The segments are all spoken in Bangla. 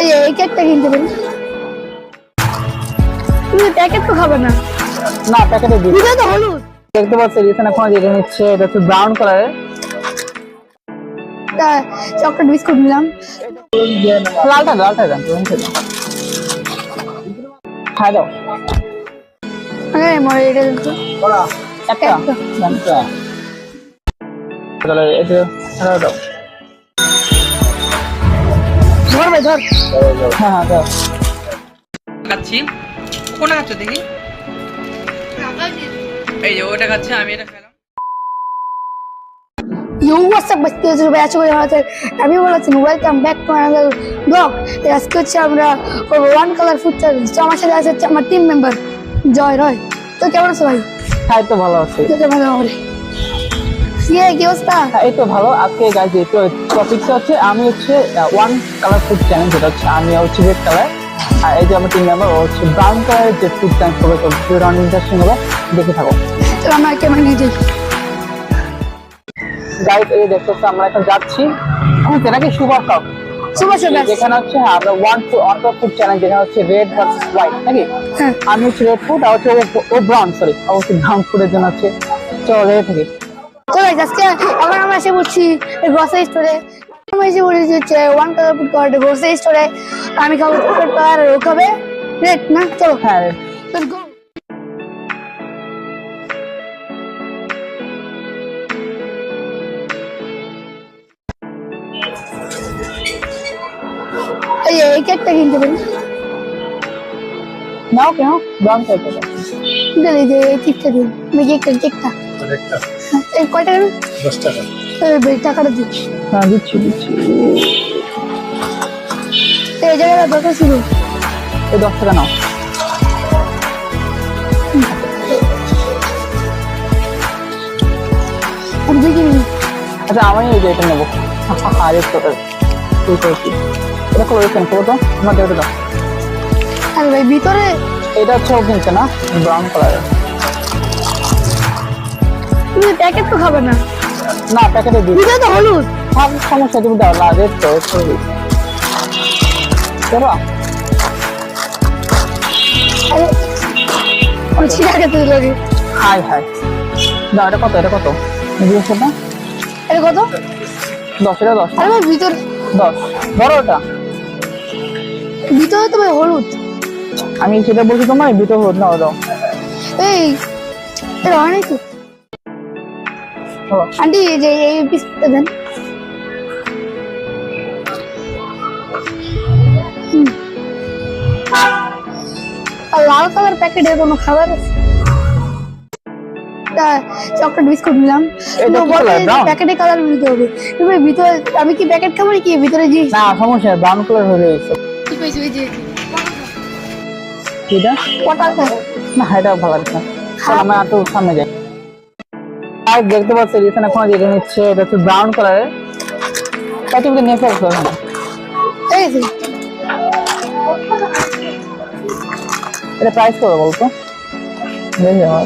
এই কেকটা কিনতে পারি। তুমি প্যাকেট তো খাবে না? না প্যাকেটে দিই। এটা তো হলুদ। দেখতে পাচ্ছেন এখানে এখন যেটা নিচ্ছে এটা হচ্ছে ব্রাউন কালারের। চকলেট বিস্কুট নিলাম। লালটা দেন খাই দাও। হ্যাঁ মরে এটা দিন তো। একটা তাহলে এটা দাও। ধর ভাই ধর। হ্যাঁ দাও। খাচ্ছি। কোনটা খাচ্ছ দেখি? এই যে ওটা খাচ্ছে, আমি এটা খেলাম। Yo, what's up, guys? This is Bachu. আমি বলছি welcome back to another blog. আজকে হচ্ছে আমরা ওয়ান কালার ফুড চ্যালেঞ্জ। তো আমার সাথে আছে আমার টিম মেম্বার জয় রয়। তো কেমন আছো ভাই? হ্যাঁ তো ভালো আছি। কি অবস্থা? এই তো ভালো। আজকে গাইজ এই টপিকটা হচ্ছে আমি হচ্ছে ওয়ান কালার ফুড চ্যালেঞ্জ, যেটা হচ্ছে আমি হচ্ছে রেড কালার, আর এই যে আমার টিম মেম্বার ও হচ্ছে ব্রাউন কালারের যে ফুড চ্যালেঞ্জ হবে। তো ভিডিওটা অনেক ইন্টারেস্টিং হবে, দেখে থাকো। চলো আমরা ক্যামেরা নিয়ে যাই। গাইজ এই দেখতে আমরা এখন যাচ্ছি ঘুরতে নাকি সুপার শপ, যেখানে হচ্ছে আমরা ওয়ান ফুড চ্যালেঞ্জ, যেখানে হচ্ছে রেড ভার্সেস হোয়াইট নাকি। আমি হচ্ছে রেড ফুড আর হচ্ছে ও ব্রাউন, সরি অবশ্যই ব্রাউন ফুডের জন্য হচ্ছে চলো রেড থেকে। তো আজকে আবার আমরা এসে পড়ছি গ্রসারি স্টোরে। আমরা এসে পড়েছি হচ্ছে ওয়ান কালার ফুড কোয়ার্টে গ্রসারি স্টোরে। আমি খাবো চকলেট কালার আর ও খাবে রেড না। চলো হ্যাঁ লেটস গো। এই কেকটা কিনতে পারি। নাও কেন ব্রাউন কেকটা এই যে এই কেকটা দিন। আমি কেকটা এই কয় টাকা? 10 টাকা। এই টাকাটা দিন। হ্যাঁ দিচ্ছি এই জায়গাটা দরকার ছিল। এই 10 টাকা নাও। আমি দেখি নি। আচ্ছা আমি এই যে এটা নেবো। আর একটু এটা করো, এখানে করো তো আমার এটা দাও। আরে ভাই ভিতরে এটা হচ্ছে ও কিনছে না ব্রাউন কালারের। তুমি প্যাকেট তো খাবে না? না প্যাকেটে দিই। ভিতরে তো হলুদ। সব সমস্যা তুমি দাও না, রেড তো করো। আরে আমি ছিড়া খেতে লাগে। হাই দাও। এটা কত দিয়েছো না? এটা কত? 10 এটা 10। আরে ভাই ভিতরে 10 বড় ওটা। ভিতরে তো ভাই হলুদ। আমি সেটা বলছি তোমার ভিতরে হলুদ না দাও। এই এটা হয় নাকি? আন্টি এই যে এই পিসটা দেন। আর লাল কালার প্যাকেটের কোনো খাবার আছে? চকলেট বিস্কুট নিলাম। প্যাকেটে কালার নিতে হবে। তুমি ভিতরে আমি কি প্যাকেট খাবো নাকি ভিতরে জিনিস? না সমস্যা, ব্রাউন কালার হয়ে গেছে। ঠিক হয়েছে ওই যে এটা পটাকা। না এটা ভালো লাগছে না। চল আমরা একটু সামনে যাই। আর দেখতে পাচ্ছি এখানে এখন যেটা নিচ্ছে এটা হচ্ছে ব্রাউন কালারের। কত করে নিয়ে ফেলছো এখানে? এই যে এটা প্রাইস কত বলতো? দেখি আমার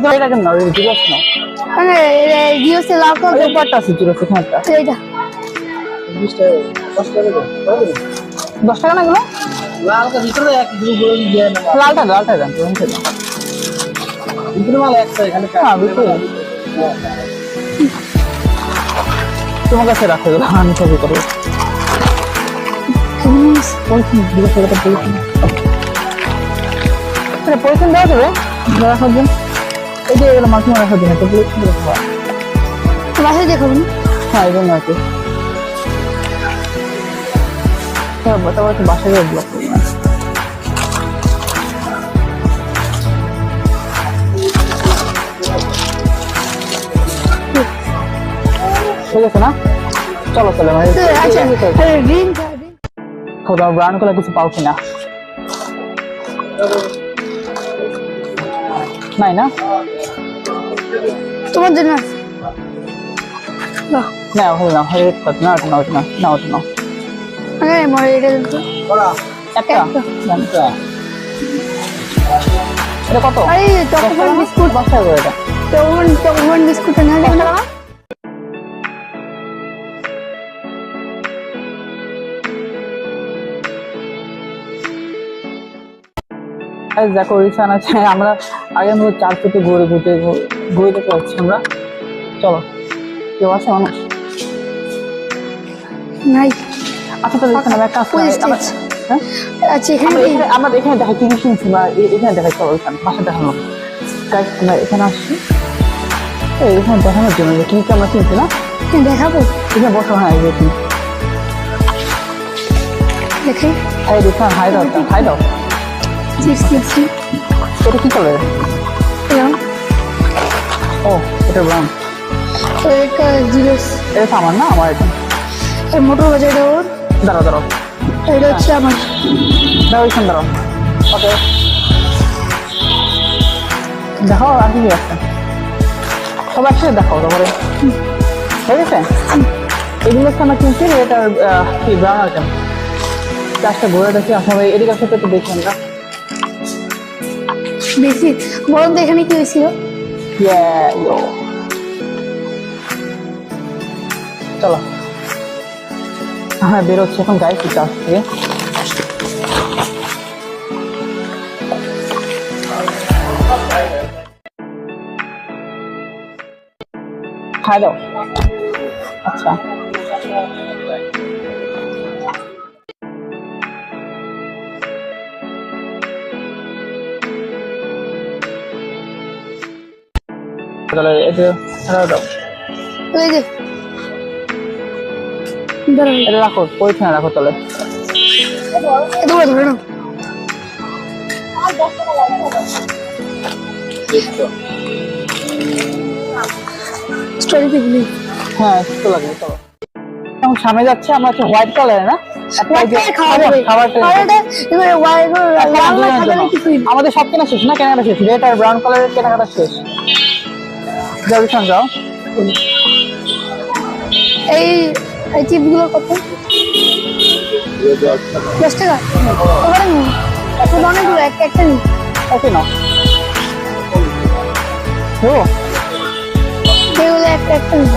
তো এটা কেন না জিরোস না, মানে জিওসে লাল কালার ব্যাপারটা আছে জিরোস এখানে একটা এইটা 20 টাকা 10 টাকা দাও। 10 টাকা না গুলো। লালটা ভিতরে এক গ্রুপ করে দিয়ে না। লালটা দেন তুমি খেলো। ভিতরে মাল একটা এখানে হ্যাঁ বুঝছি, তোমার কাছে রাখো এগুলো, আমি ছবি করবো। পরিচ্ছন্ন দেওয়া যাবে রাখার জন্য। এই যে এগুলো মাছ রাখার জন্য তো পরিচ্ছন্ন রাখা। বাসায় দেখাবো না? হ্যাঁ এই জন্য আর কি। তারপর বাসায় যাবো ব্লক করবো। ঠিক আছে না? চলো খোদা ব্রাউন কালার কিছু পাও কিনা। নাই না তোমার জন্য না হলো না, রেড কালার না ওটা না হ্যাঁ মরে এটা করা একটা একটা। আচ্ছা। এটা কত আরে চকোফান বিস্কুট 10 টাকা করে এটা চকোফান বিস্কুট না দশ টাকা না? এই দেখো রিসান আছে আমরা আগের মতো চার ফুটে ঘুরে করছি আমরা চলো কেউ আছে মানুষ নাই আচ্ছা তাহলে এখানে আমি একটা ফুল স্টেজ হ্যাঁ আচ্ছা এখানে আমরা এখানে দেখাই কি শুনছি বা এখানে দেখাই চলো এখানে বাসা দেখানো গাইস আমরা এখানে আসছি এই এখানে দেখানোর জন্য যে কি কি আমরা চিনছি না দেখাবো এখানে বসো হ্যাঁ এই দেখুন দেখাই এই দেখুন হাই দাও চিপস দিচ্ছি এটা কি করে এরকম ও এটা ব্রাউন তো একটা জিরোস এটা আমার না আমার এটা মোটর বাজারটা ওর দাঁড়াও এটা হচ্ছে আমার দাঁড়াও এখানে দাঁড়াও ওকে দেখো আর কি আছে সব একসাথে দেখাও তারপরে ঠিক আছে এগুলো হচ্ছে আমরা কিনছি এটার কি ব্রাউন আইটেম চাষটা ঘুরে দেখি আসলে এদিকে সাথে একটু দেখি আমরা বেশি বলুন তো এখানে কি হয়েছিল yo. চলো হ্যাঁ বেরোচ্ছে এখন গাইস চাষ থেকে খাই দাও আচ্ছা তাহলে এটা দাও ওই যে দাঁড়াও এটা রাখো পরিচ্ছন্ন রাখো তাহলে এটা বড় ধরে নাও স্টোরিতে গেলি হ্যাঁ সুস্থ লাগবে চলো এখন সামনে যাচ্ছে আমরা হচ্ছে হোয়াইট কালার না আমাদের সব কেনা শেষ না কেনাকাটা শেষ রেড আর ব্রাউন কালারের কেনাকাটা শেষ যাও রিসান যাও এই চিপস গুলো কত 10 টাকা ওখানে এখন অনেকগুলো একটা নিই ওকে নাও ও এগুলো একটা নিই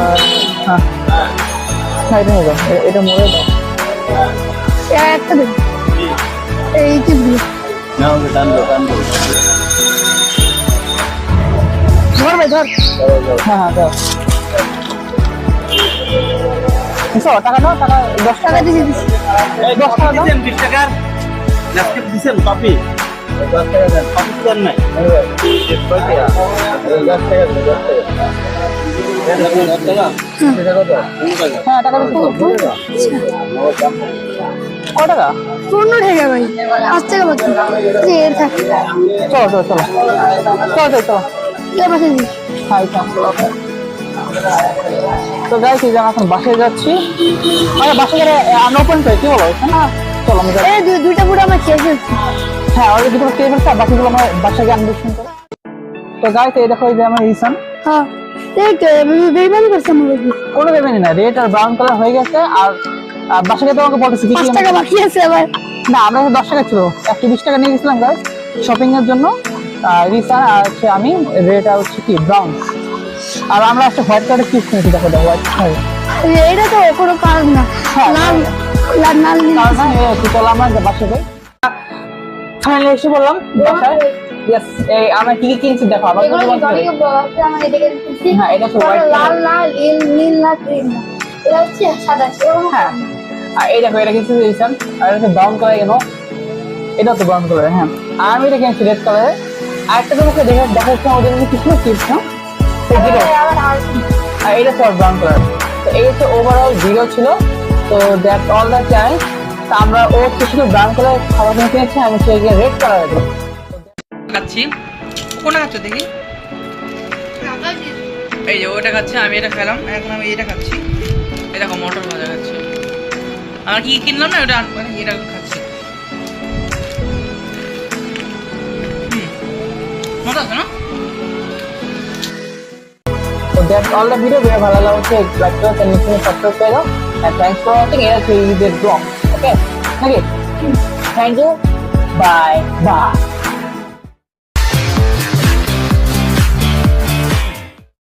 হ্যাঁ হ্যাঁ এটা নিয়ে যাও এটা মোড়ে দাও একটা দিন এই চিপসগুলো ধর ভাই ধর হ্যাঁ হ্যাঁ দাও এসো টাকা দাও টাকা 10 টাকা টাকা দিছি 10 টাকা দাও 20 টাকার ল্যাপটপ দিছেন কপি 10 টাকা দেন কপি দেন নাই 10 টাকা হ্যাঁ টাকা দিচ্ছি কত টাকা 15 টাকা ভাই 5 টাকা বাকি যে এর থাকে চলো এর পাশে দিই হাই তো গাইস এই যে আমরা এখন বাসায় যাচ্ছি মানে বাসায় গেলে আনওপেন পেয়ে কি বলো হ্যাঁ চলো আমরা যাই এই দুইটা পুরো আমরা খেয়ে ফেলছি হ্যাঁ ওই দুটো খেয়ে ফেলছি আর বাকিগুলো আমরা বাসায় গিয়ে আনবেশন করো তো গাইস এই দেখো এই যে আমার রিসান হ্যাঁ এই বেইমানি করছে আমার কোনো দেবেনি না রেড আর ব্রাউন কালার হয়ে গেছে আর বাসায় গিয়ে তোমাকে বলতেছি কি 5 টাকা বাকি আছে আবার না আমরা 10 টাকা ছিল 120 টাকা নিয়ে গেছিলাম গাইস শপিং এর জন্য রিসান আর হচ্ছে আমি রেড আর হচ্ছে কি ব্রাউন আর আমরা একটা হোয়াইট কালারের পিস কিনেছি দেখো হোয়াইট এটা তো কোনো কাজ না লাল লাল লাল কারণ না এই চলো আমরা বাসায় যাই ফাইনালি এসে বললাম বাসায় ইয়েস এই আমরা কি কি কিনছি দেখো আবার এগুলো অনেক বড় আমরা এটাকে দিচ্ছি হ্যাঁ এটা তো হোয়াইট লাল লাল নীল না গ্রিন না এটা হচ্ছে সাদা হ্যাঁ আর এই দেখো এটা কিনছি দিয়েছেন আর এটা ব্রাউন কালার কেন এটা তো ব্রাউন কালার হ্যাঁ আর আমি এটা কিনছি রেড কালারে আর একটা তোমাকে দেখাচ্ছি আমাদের কিছু চিপস না তো জিরো আর এটা তো ব্রাউন কালার তো এই হচ্ছে ওভারঅল জিরো ছিল তো দ্যাটস অল দ্য টাইম তা আমরা ও কিছু ব্রাউন কালার খাবার কিনেছি আমি সেই রেড কালার খাচ্ছি কোনটা খাচ্ছ দেখি এই যে ওটা খাচ্ছে আমি এটা খেলাম এখন আমি এটা খাচ্ছি এই দেখো মটর ভাজা খাচ্ছি আমরা কি কিনলাম না ওটা মানে এটা খাচ্ছি মজা আছে না So that's all the video. We have halal also like to and subscribe and thanks for watching. Here is the vlog. ওকে নাকি থ্যাংক ইউ বাই বাই